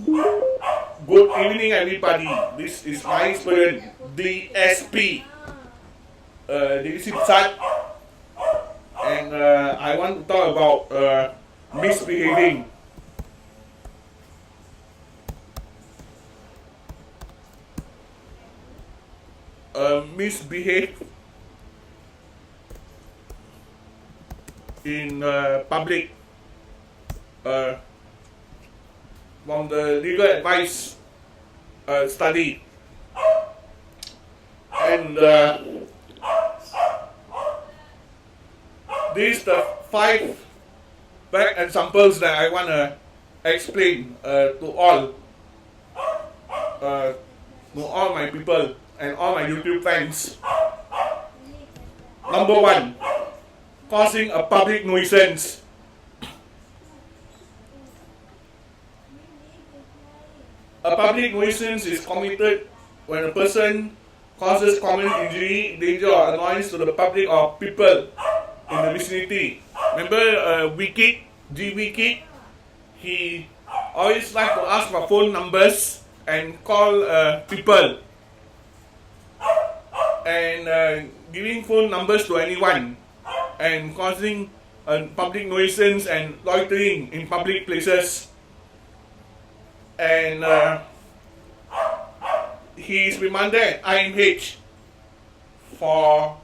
Good evening, everybody. This is my student, DSP, Divisi Besar, and I want to talk about misbehaving. Misbehave in public. From the legal advice study, and these the 5 back examples that I want to explain to all my people and all my YouTube fans. Number 1, causing a public nuisance. A public nuisance is committed when a person causes common injury, danger or annoyance to the public or people in the vicinity. Remember Wiki? He always like to ask for phone numbers and call people and giving phone numbers to anyone and causing a public nuisance and loitering in public places. And he is remanded at IMH for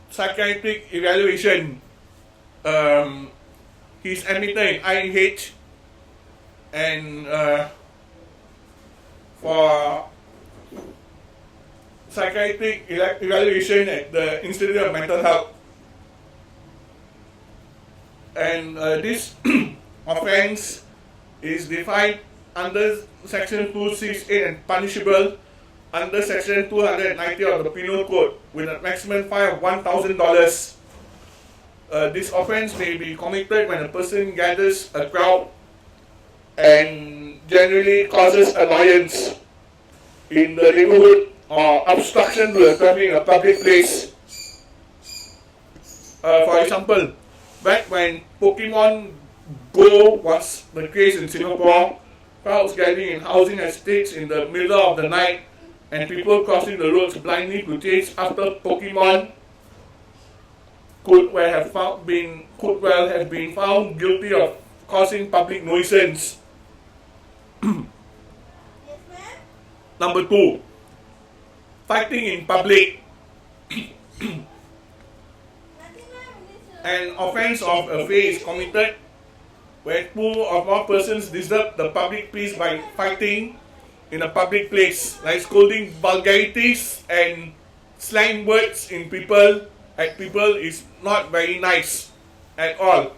psychiatric evaluation. He's admitted in IMH and for psychiatric evaluation at the Institute of Mental Health. And this offense is defined under Section 268 and punishable under Section 290 of the Penal Code with a maximum fine of $1,000. This offense may be committed when a person gathers a crowd and generally causes annoyance in the neighborhood or obstruction to the traffic in a public place. For example, back when Pokemon Go was the case in Singapore, crowds gathering in housing estates in the middle of the night and people crossing the roads blindly to chase after Pokemon could well have been found guilty of causing public nuisance. Number 2, fighting in public. An offense of affray is committed where 2 or more persons disturb the public peace by fighting in a public place, like scolding vulgarities and slang words at people is not very nice at all.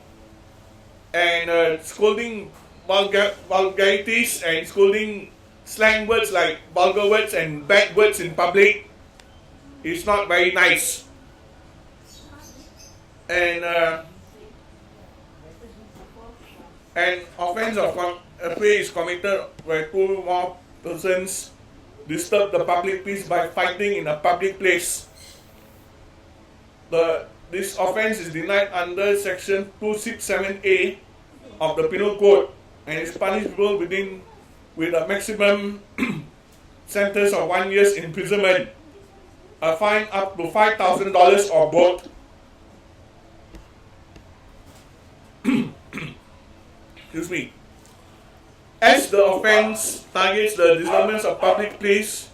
And scolding vulgarities and scolding slang words like vulgar words and bad words in public is not very nice. And an offense of affray is committed where 2 or more persons disturb the public peace by fighting in a public place. This offense is denied under Section 267A of the Penal Code and is punishable with a maximum sentence of 1 year's imprisonment, a fine up to $5,000 or both. Excuse me. As the offense targets the disturbance of public peace,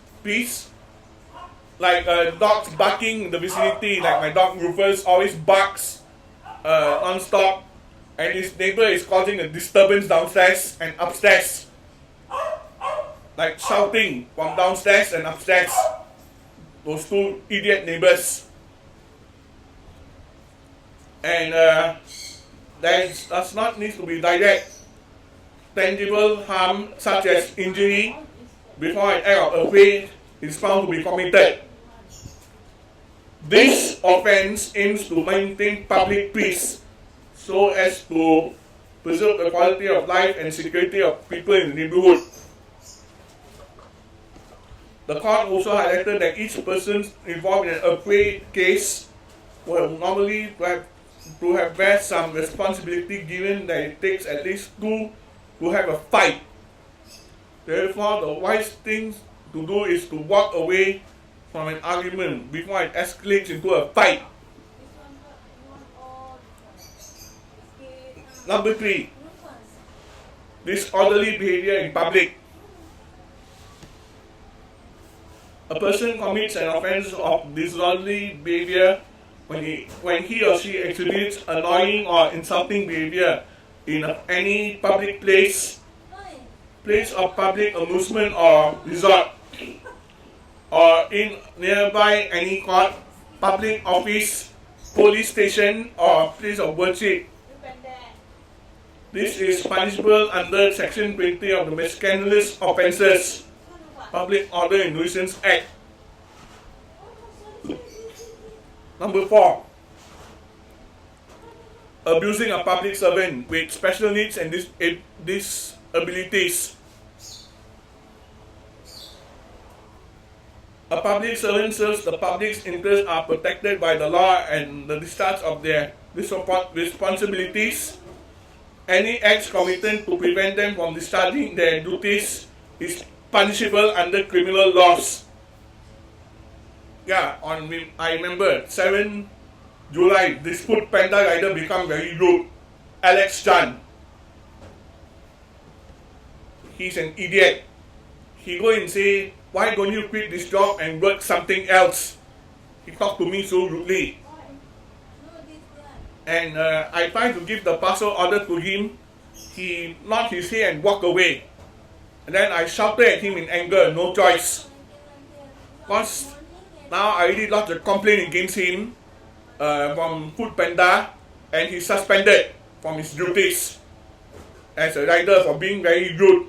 like dogs barking in the vicinity, like my dog Rufus always barks non-stop, and his neighbor is causing a disturbance downstairs and upstairs, like shouting from downstairs and upstairs, those 2 idiot neighbors. And there does not need to be direct, tangible harm such as injury before an act of affray is found to be committed. This offense aims to maintain public peace so as to preserve the quality of life and security of people in the neighborhood. The court also highlighted that each person involved in an affray case will normally to have bear some responsibility, given that it takes at least 2 to have a fight Therefore, the wise thing to do is to walk away from an argument before it escalates into a fight. Number 3, disorderly behavior in public. A person commits an offense of disorderly behavior when he or she exhibits annoying or insulting behavior in any public place of public amusement or resort, or in nearby any court, public office, police station, or place of worship. This is punishable under Section 20 of the Miscellaneous Offences, Public Order and Nuisance Act. Number 4, abusing a public servant with special needs and disabilities. A public servant serves the public's interests are protected by the law and the discharge of their responsibilities. Any acts committed to prevent them from discharging their duties is punishable under criminal laws. Yeah, I remember 7 July, this food panda rider become very rude. Alex Chan. He's an idiot. He go and say, why don't you quit this job and work something else? He talked to me so rudely. And I tried to give the parcel order to him. He nodded his head and walked away. And then I shouted at him in anger, no choice. Because now I already lodged a complaint against him from Food Panda, and he's suspended from his duties as a rider for being very rude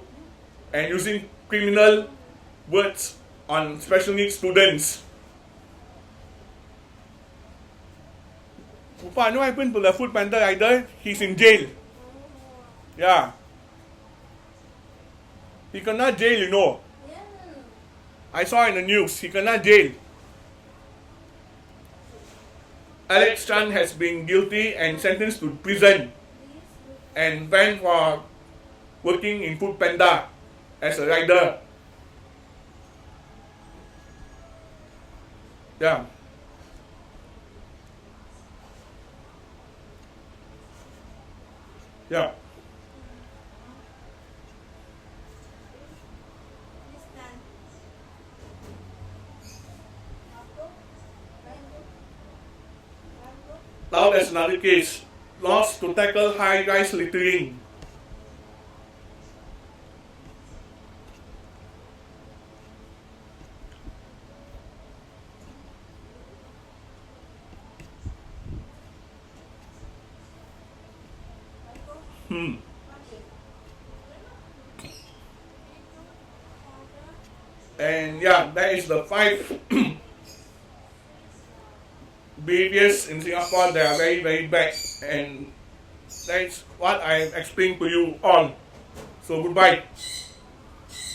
and using criminal words on special needs students. You know what happened to the Food Panda rider? He's in jail. Yeah. He cannot jail, you know. I saw in the news, he cannot jail. Alex Chan has been guilty and sentenced to prison and banned for working in Food Panda as a rider. Yeah. Yeah. Now there's another case. Laws to tackle high-rise littering. And yeah, that is the 5 behaviors in Singapore that are very, very bad. And that's what I explained to you all. So goodbye.